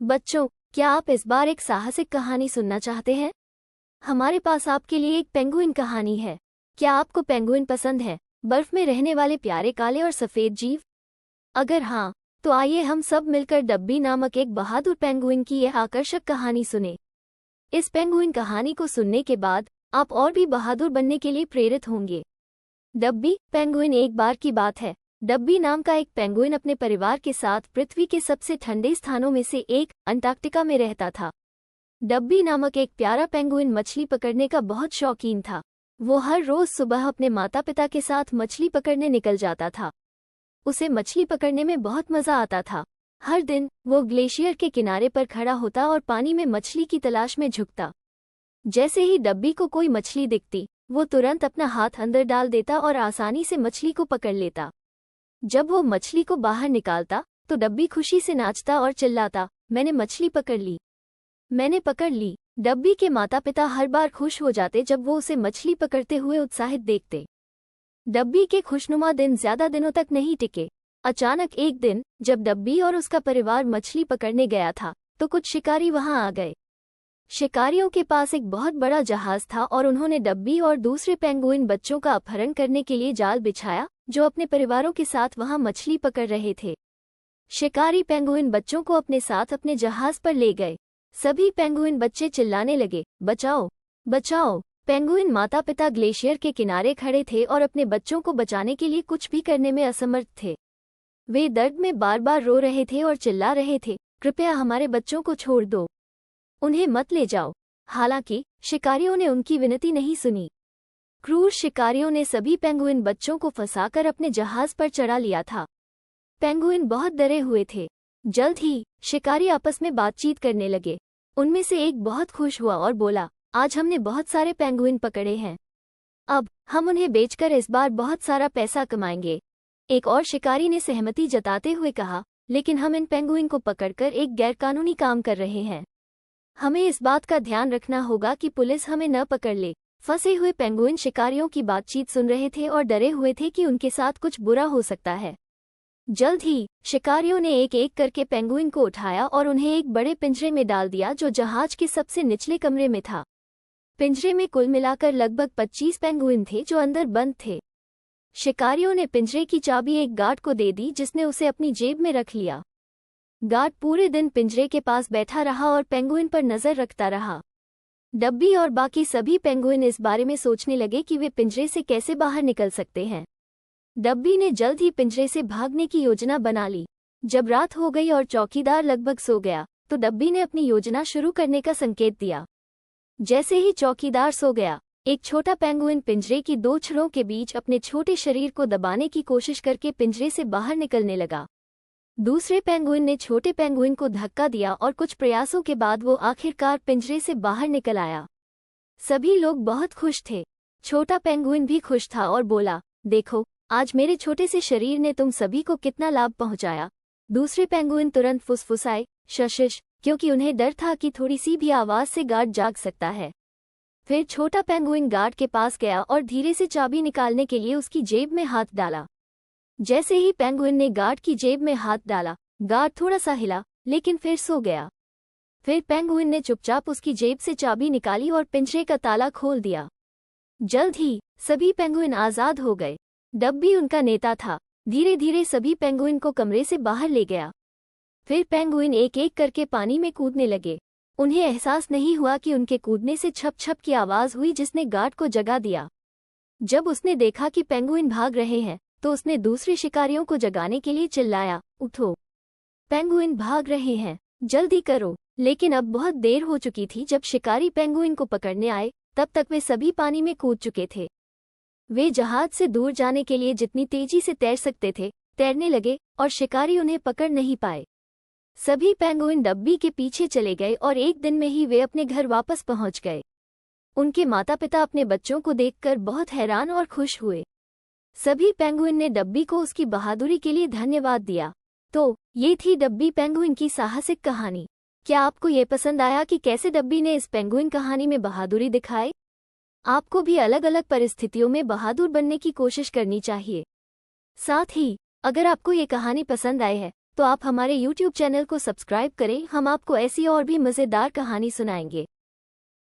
बच्चों, क्या आप इस बार एक साहसिक कहानी सुनना चाहते हैं? हमारे पास आपके लिए एक पेंगुइन कहानी है। क्या आपको पेंगुइन पसंद है? बर्फ में रहने वाले प्यारे काले और सफेद जीव? अगर हाँ, तो आइए हम सब मिलकर डब्बी नामक एक बहादुर पेंगुइन की यह आकर्षक कहानी सुने। इस पेंगुइन कहानी को सुनने के बाद आप और भी बहादुर बनने के लिए प्रेरित होंगे। डब्बी पेंगुइन। एक बार की बात है, डब्बी नाम का एक पेंगुइन अपने परिवार के साथ पृथ्वी के सबसे ठंडे स्थानों में से एक अंटार्कटिका में रहता था। डब्बी नामक एक प्यारा पेंगुइन मछली पकड़ने का बहुत शौकीन था। वो हर रोज सुबह अपने माता पिता के साथ मछली पकड़ने निकल जाता था। उसे मछली पकड़ने में बहुत मजा आता था। हर दिन वो ग्लेशियर के किनारे पर खड़ा होता और पानी में मछली की तलाश में झुकता। जैसे ही डब्बी को कोई मछली दिखती, वो तुरंत अपना हाथ अंदर डाल देता और आसानी से मछली को पकड़ लेता। जब वो मछली को बाहर निकालता तो डब्बी खुशी से नाचता और चिल्लाता, मैंने मछली पकड़ ली, मैंने पकड़ ली। डब्बी के माता पिता हर बार खुश हो जाते जब वो उसे मछली पकड़ते हुए उत्साहित देखते। डब्बी के खुशनुमा दिन ज्यादा दिनों तक नहीं टिके। अचानक एक दिन जब डब्बी और उसका परिवार मछली पकड़ने गया था तो कुछ शिकारी वहां आ गए। शिकारियों के पास एक बहुत बड़ा जहाज था और उन्होंने डब्बी और दूसरे पेंगुइन बच्चों का अपहरण करने के लिए जाल बिछाया, जो अपने परिवारों के साथ वहां मछली पकड़ रहे थे। शिकारी पेंगुइन बच्चों को अपने साथ अपने जहाज पर ले गए। सभी पेंगुइन बच्चे चिल्लाने लगे, बचाओ, बचाओ। पेंगुइन माता पिता ग्लेशियर के किनारे खड़े थे और अपने बच्चों को बचाने के लिए कुछ भी करने में असमर्थ थे। वे दर्द में बार बार रो रहे थे और चिल्ला रहे थे, कृपया हमारे बच्चों को छोड़ दो, उन्हें मत ले जाओ। हालांकि शिकारियों ने उनकी विनती नहीं सुनी। क्रूर शिकारियों ने सभी पेंगुइन बच्चों को फंसाकर अपने जहाज पर चढ़ा लिया था। पेंगुइन बहुत डरे हुए थे। जल्द ही शिकारी आपस में बातचीत करने लगे। उनमें से एक बहुत खुश हुआ और बोला, आज हमने बहुत सारे पेंगुइन पकड़े हैं, अब हम उन्हें बेचकर इस बार बहुत सारा पैसा कमाएंगे। एक और शिकारी ने सहमति जताते हुए कहा, लेकिन हम इन पेंगुइन को पकड़कर एक गैरकानूनी काम कर रहे हैं। हमें इस बात का ध्यान रखना होगा कि पुलिस हमें न पकड़ ले। फंसे हुए पेंगुइन शिकारियों की बातचीत सुन रहे थे और डरे हुए थे कि उनके साथ कुछ बुरा हो सकता है। जल्द ही शिकारियों ने एक एक करके पेंगुइन को उठाया और उन्हें एक बड़े पिंजरे में डाल दिया, जो जहाज के सबसे निचले कमरे में था। पिंजरे में कुल मिलाकर लगभग 25 पेंगुइन थे जो अंदर बंद थे। शिकारियों ने पिंजरे की चाबी एक गार्ड को दे दी, जिसने उसे अपनी जेब में रख लिया। गार्ड पूरे दिन पिंजरे के पास बैठा रहा और पेंगुइन पर नजर रखता रहा। डब्बी और बाकी सभी पेंगुइन इस बारे में सोचने लगे कि वे पिंजरे से कैसे बाहर निकल सकते हैं। डब्बी ने जल्द ही पिंजरे से भागने की योजना बना ली। जब रात हो गई और चौकीदार लगभग सो गया तो डब्बी ने अपनी योजना शुरू करने का संकेत दिया। जैसे ही चौकीदार सो गया, एक छोटा पेंगुइन पिंजरे की दो छड़ों के बीच अपने छोटे शरीर को दबाने की कोशिश करके पिंजरे से बाहर निकलने लगा। दूसरे पेंगुइन ने छोटे पेंगुइन को धक्का दिया और कुछ प्रयासों के बाद वो आखिरकार पिंजरे से बाहर निकल आया। सभी लोग बहुत खुश थे। छोटा पेंगुइन भी खुश था और बोला, देखो, आज मेरे छोटे से शरीर ने तुम सभी को कितना लाभ पहुंचाया। दूसरे पेंगुइन तुरंत फुसफुसाए, शशिश, क्योंकि उन्हें डर था कि थोड़ी सी भी आवाज से गार्ड जाग सकता है। फिर छोटा पेंगुइन गार्ड के पास गया और धीरे से चाबी निकालने के लिए उसकी जेब में हाथ डाला। जैसे ही पेंगुइन ने गार्ड की जेब में हाथ डाला, गार्ड थोड़ा सा हिला, लेकिन फिर सो गया। फिर पेंगुइन ने चुपचाप उसकी जेब से चाबी निकाली और पिंजरे का ताला खोल दिया। जल्द ही सभी पेंगुइन आजाद हो गए। डब्बी उनका नेता था। धीरे धीरे सभी पेंगुइन को कमरे से बाहर ले गया। फिर पेंगुइन एक एक करके पानी में कूदने लगे। उन्हें एहसास नहीं हुआ कि उनके कूदने से छप छप की आवाज हुई, जिसने गार्ड को जगा दिया। जब उसने देखा कि पेंगुइन भाग रहे हैं तो उसने दूसरे शिकारियों को जगाने के लिए चिल्लाया, उठो, पेंगुइन भाग रहे हैं, जल्दी करो। लेकिन अब बहुत देर हो चुकी थी। जब शिकारी पेंगुइन को पकड़ने आए तब तक वे सभी पानी में कूद चुके थे। वे जहाज से दूर जाने के लिए जितनी तेजी से तैर सकते थे तैरने लगे और शिकारी उन्हें पकड़ नहीं पाए। सभी पेंगुइन डब्बी के पीछे चले गए और एक दिन में ही वे अपने घर वापस पहुंच गए। उनके माता पिता अपने बच्चों को देखकर बहुत हैरान और खुश हुए। सभी पेंगुइन ने डब्बी को उसकी बहादुरी के लिए धन्यवाद दिया। तो ये थी डब्बी पेंगुइन की साहसिक कहानी। क्या आपको ये पसंद आया कि कैसे डब्बी ने इस पेंगुइन कहानी में बहादुरी दिखाई? आपको भी अलग अलग परिस्थितियों में बहादुर बनने की कोशिश करनी चाहिए। साथ ही अगर आपको ये कहानी पसंद आई है तो आप हमारे YouTube चैनल को सब्सक्राइब करें, हम आपको ऐसी और भी मज़ेदार कहानी सुनाएंगे।